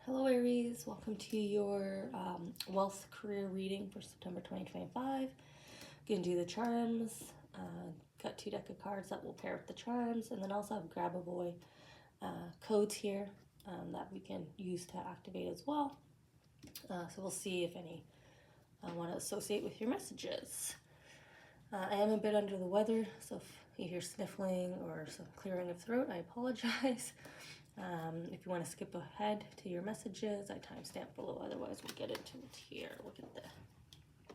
Hello Aries, welcome to your wealth career reading for September 2025. You can do the charms, got 2 decks of cards that will pair with the charms, and then also have grab a boy codes here that we can use to activate as well. So we'll see if any want to associate with your messages. I am a bit under the weather, so if you hear sniffling or some clearing of throat, I apologize. If you want to skip ahead to your messages, I timestamp below, otherwise we'll get into it here. Look at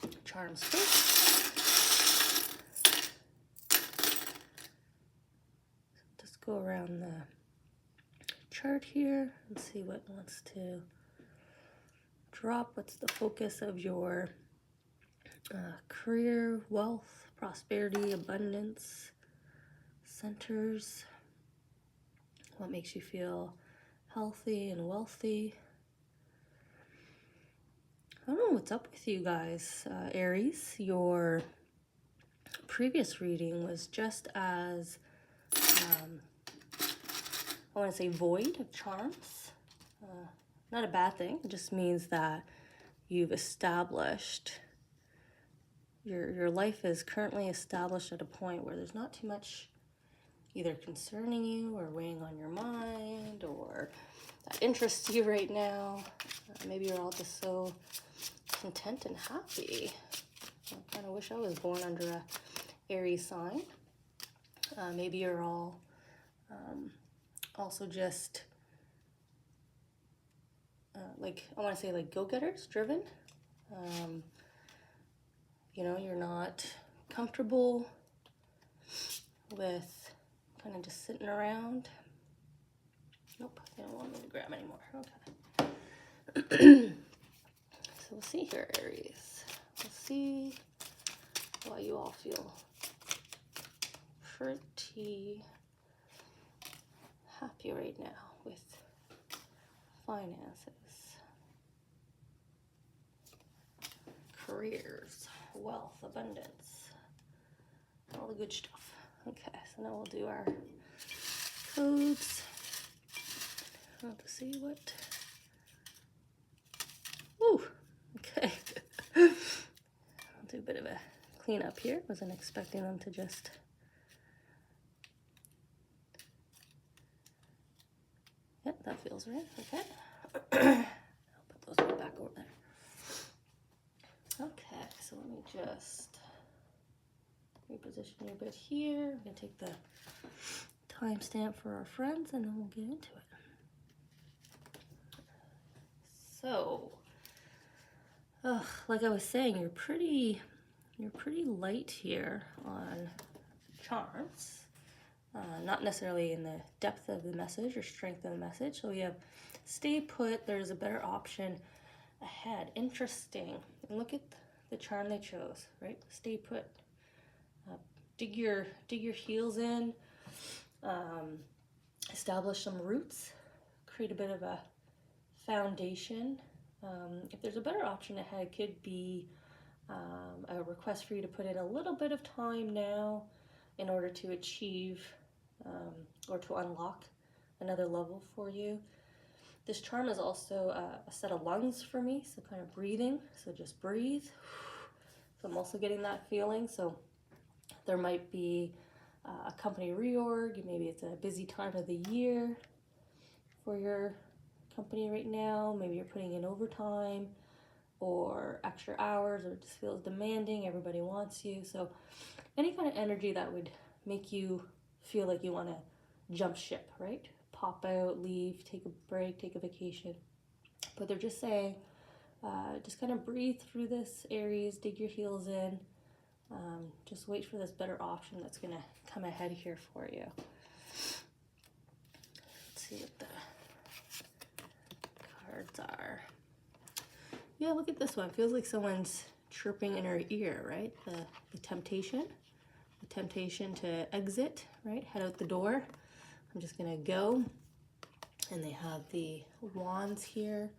the charms first. Just go around the chart here and see what wants to drop. What's the focus of your career, wealth, prosperity, abundance, centers? What makes you feel healthy and wealthy? I don't know what's up with you guys, Aries. Your previous reading was just as, I want to say, void of charms. Not a bad thing. It just means that you've established, your life is currently established at a point where there's not too much either concerning you or weighing on your mind or that interests you right now. Maybe you're all just so content and happy. I kind of wish I was born under a Aries sign. Maybe you're all also just like, I want to say, like go-getters, driven. You know, you're not comfortable with kind of just sitting around. Nope, they don't want me to grab anymore. Okay. So we'll see here, Aries. We'll see why you all feel pretty happy right now with finances, careers, wealth, abundance, all the good stuff. Okay, so now we'll do our codes. I'll have to see what. Ooh, okay. I'll do a bit of a cleanup here. Wasn't expecting them to just. Yep, that feels right. Okay. I'll put those right back over there. Okay, so let me just reposition you a bit here. I'm going to take the timestamp for our friends and then we'll get into it. So, like I was saying, you're pretty light here on charms. Not necessarily in the depth of the message or strength of the message. So we have stay put, there's a better option ahead. Interesting. And look at the charm they chose, right? Stay put. Dig your heels in, establish some roots, create a bit of a foundation. If there's a better option ahead, it could be a request for you to put in a little bit of time now in order to achieve or to unlock another level for you. This charm is also a set of lungs for me, so kind of breathing. So just breathe. So I'm also getting that feeling. So there might be a company reorg. Maybe it's a busy time of the year for your company right now. Maybe you're putting in overtime or extra hours, or it just feels demanding. Everybody wants you. So any kind of energy that would make you feel like you want to jump ship, right? Pop out, leave, take a break, take a vacation. But they're just saying, just kind of breathe through this, Aries, dig your heels in. Just wait for this better option that's going to come ahead here for you. Let's see what the cards are. Yeah, look at this one. It feels like someone's chirping in her ear, right? The temptation to exit, right? Head out the door. I'm just going to go. And they have the wands here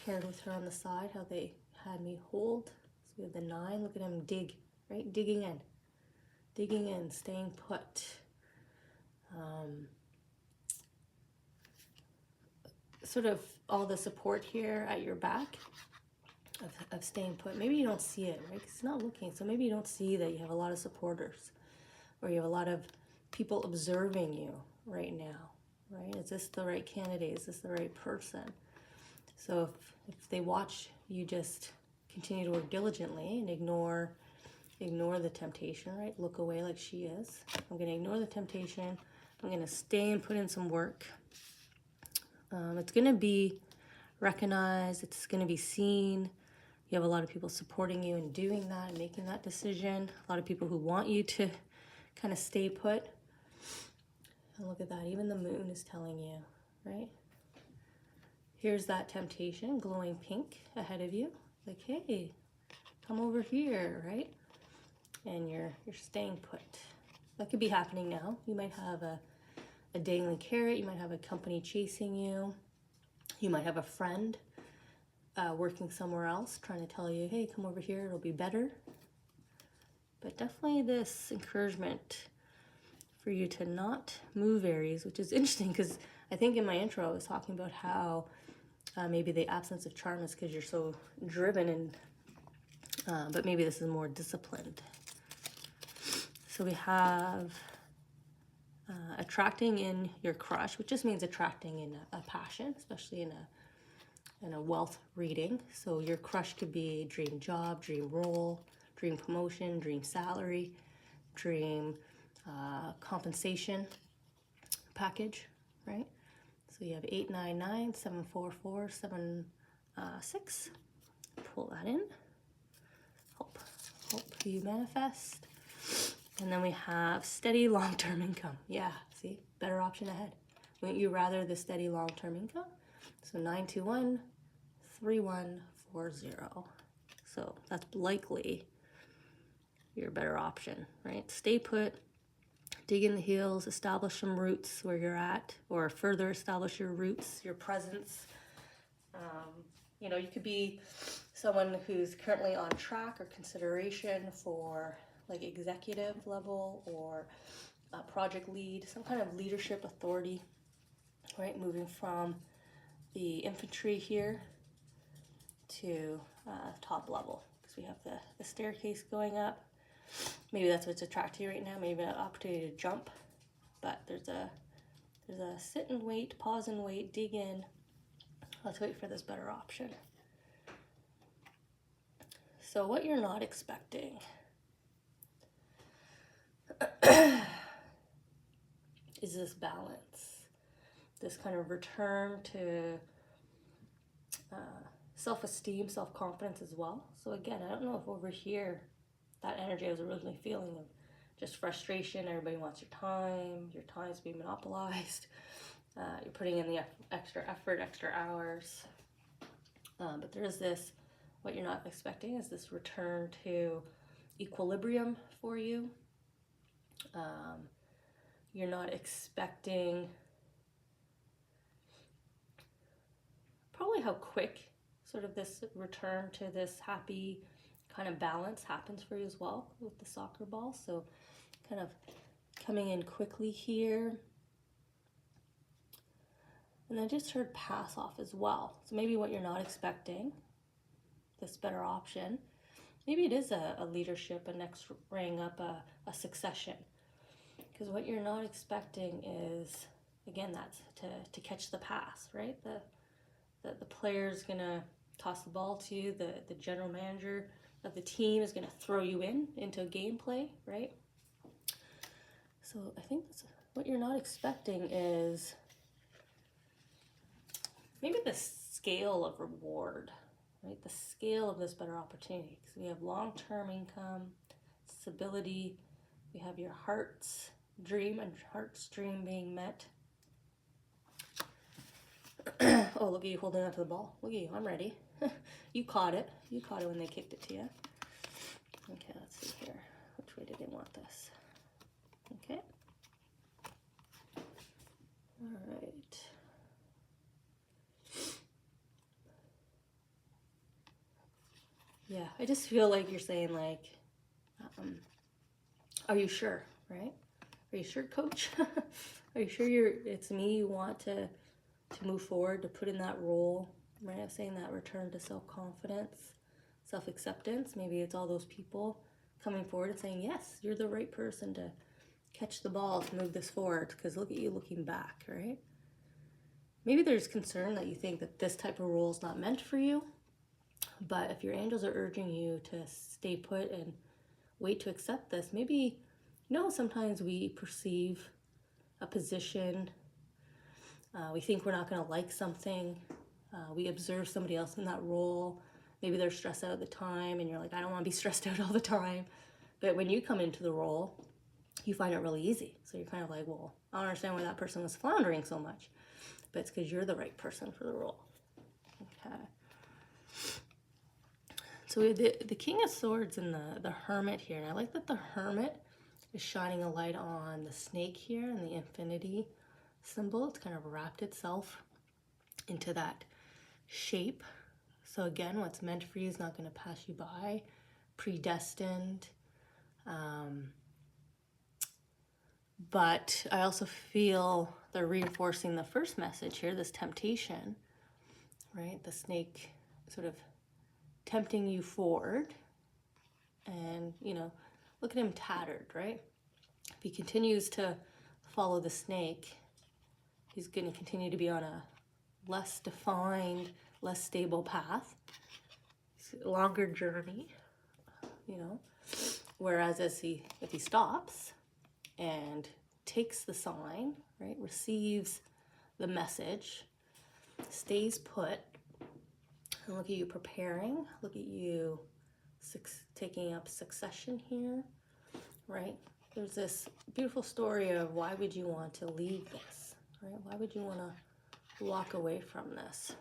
paired with her on the side, how they had me hold. So we have the 9. Look at him dig, right? Digging in, staying put. sort of all the support here at your back of staying put. Maybe you don't see it, right? 'Cause it's not looking. So maybe you don't see that you have a lot of supporters, or you have a lot of people observing you right now, right? Is this the right candidate? Is this the right person? So if they watch you just continue to work diligently and ignore the temptation, right? Look away like she is. I'm going to ignore the temptation. I'm going to stay and put in some work. It's going to be recognized. It's going to be seen. You have a lot of people supporting you in doing that and making that decision. A lot of people who want you to kind of stay put. And look at that. Even the moon is telling you, right? Here's that temptation, glowing pink ahead of you. Like, hey, come over here, right? And you're staying put. That could be happening now. You might have a dangling carrot. You might have a company chasing you. You might have a friend working somewhere else trying to tell you, hey, come over here, it'll be better. But definitely this encouragement for you to not move, Aries, which is interesting because I think in my intro I was talking about how maybe the absence of charm is because you're so driven, and but maybe this is more disciplined. So we have attracting in your crush, which just means attracting in a passion, especially in a wealth reading. So your crush could be dream job, dream role, dream promotion, dream salary, dream compensation package, right? So you have 899, 744, 76. Pull that in. Hope you manifest. And then we have steady long-term income. Yeah, see, better option ahead. Wouldn't you rather the steady long-term income? So 921, 3140. So that's likely your better option, right? Stay put, dig in the heels, establish some roots where you're at, or further establish your roots, your presence. You know, you could be someone who's currently on track or consideration for like executive level or project lead, some kind of leadership authority, right? Moving from the infantry here to top level, because we have the staircase going up. Maybe that's what's attracting you right now. Maybe an opportunity to jump, but there's a sit and wait, pause and wait, dig in. Let's wait for this better option. So what you're not expecting is this balance, this kind of return to self-esteem, self-confidence as well. So again, I don't know if over here, that energy I was originally feeling of just frustration. Everybody wants your time's being monopolized. You're putting in the extra effort, extra hours. But there is this, what you're not expecting is this return to equilibrium for you. You're not expecting probably how quick sort of this return to this happy kind of balance happens for you as well with the soccer ball. So kind of coming in quickly here. And I just heard pass off as well. So maybe what you're not expecting, this better option, maybe it is a leadership, a next ring up, a succession. Because what you're not expecting is, again, that's to catch the pass, right? The player's gonna toss the ball to you, the general manager of the team is gonna throw you into a gameplay, right? So I think that's what you're not expecting is maybe the scale of reward, right? The scale of this better opportunity. Because we have long-term income, stability, we have your heart's dream and heart's dream being met. Oh, look at you holding on to the ball. Look at you, I'm ready. You caught it. You caught it when they kicked it to you. Okay, let's see here. Which way did they want this? Okay. All right. Yeah, I just feel like you're saying like, are you sure, right? Are you sure, coach? Are you sure it's me you want to to move forward, to put in that role, right? I'm saying that return to self-confidence, self-acceptance. Maybe it's all those people coming forward and saying, yes, you're the right person to catch the ball, to move this forward, because look at you looking back, right? Maybe there's concern that you think that this type of role is not meant for you, but if your angels are urging you to stay put and wait to accept this, maybe, sometimes we perceive a position, we think we're not going to like something, we observe somebody else in that role, maybe they're stressed out at the time, and you're like, I don't want to be stressed out all the time, but when you come into the role, you find it really easy, so you're kind of like, well, I don't understand why that person was floundering so much, but it's because you're the right person for the role. Okay. So we have the King of Swords and the Hermit here, and I like that the Hermit is shining a light on the snake here and the infinity symbol. It's kind of wrapped itself into that shape. So again, what's meant for you is not going to pass you by, predestined. But I also feel they're reinforcing the first message here, this temptation, right? The snake sort of tempting you forward. And, look at him tattered, right? If he continues to follow the snake, he's going to continue to be on a less defined, less stable path. It's a longer journey, Whereas if he stops and takes the sign, right, receives the message, stays put, and look at you preparing, look at you taking up succession here, right? There's this beautiful story of why would you want to leave this, right? Why would you want to walk away from this?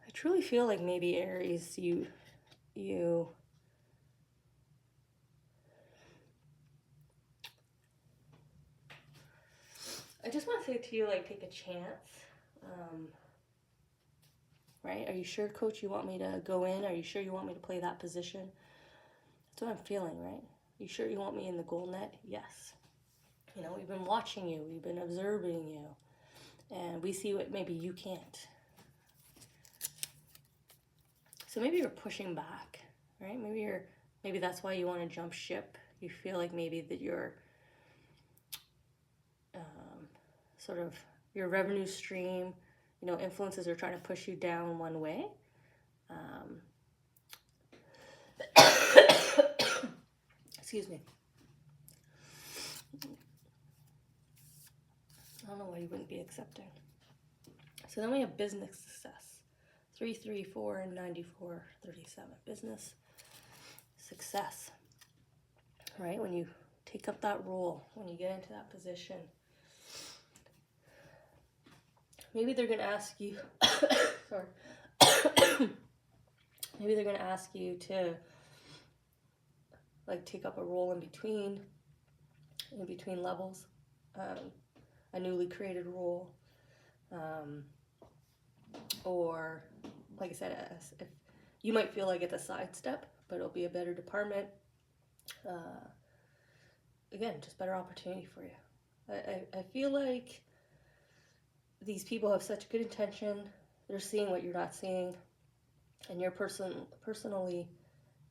I truly feel like maybe Aries, you I just want to say to you, like, take a chance, right? Are you sure, Coach, you want me to go in? Are you sure you want me to play that position? That's what I'm feeling, right? You sure you want me in the goal net? Yes. We've been watching you. We've been observing you. And we see what maybe you can't. So maybe you're pushing back, right? Maybe that's why you want to jump ship. You feel like maybe that you're sort of your revenue stream, influences are trying to push you down one way. Excuse me. I don't know why you wouldn't be accepting. So then we have business success. 334 and 9437. Business success. Right? When you take up that role, when you get into that position, maybe they're going to ask you, sorry. Maybe they're going to ask you to take up a role in between levels, a newly created role, or like I said, if you might feel like it's a sidestep, but it'll be a better department. Again, just better opportunity for you. I feel like these people have such good intention. They're seeing what you're not seeing, and you're personally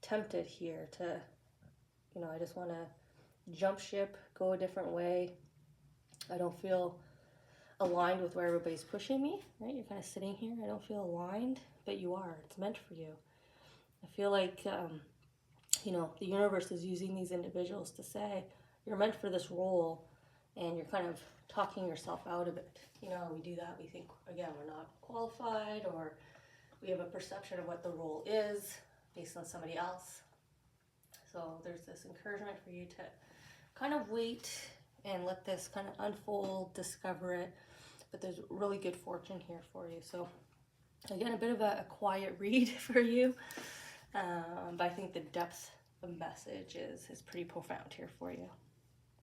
tempted here to, I just want to jump ship, go a different way. I don't feel aligned with where everybody's pushing me, right? You're kind of sitting here. I don't feel aligned, but you are. It's meant for you. I feel like, the universe is using these individuals to say, you're meant for this role, and you're kind of talking yourself out of it. We do that. We think, again, we're not qualified, or we have a perception of what the role is based on somebody else. So there's this encouragement for you to kind of wait and let this kind of unfold, discover it. But there's really good fortune here for you. So again, a bit of a quiet read for you. But I think the depth of message is pretty profound here for you.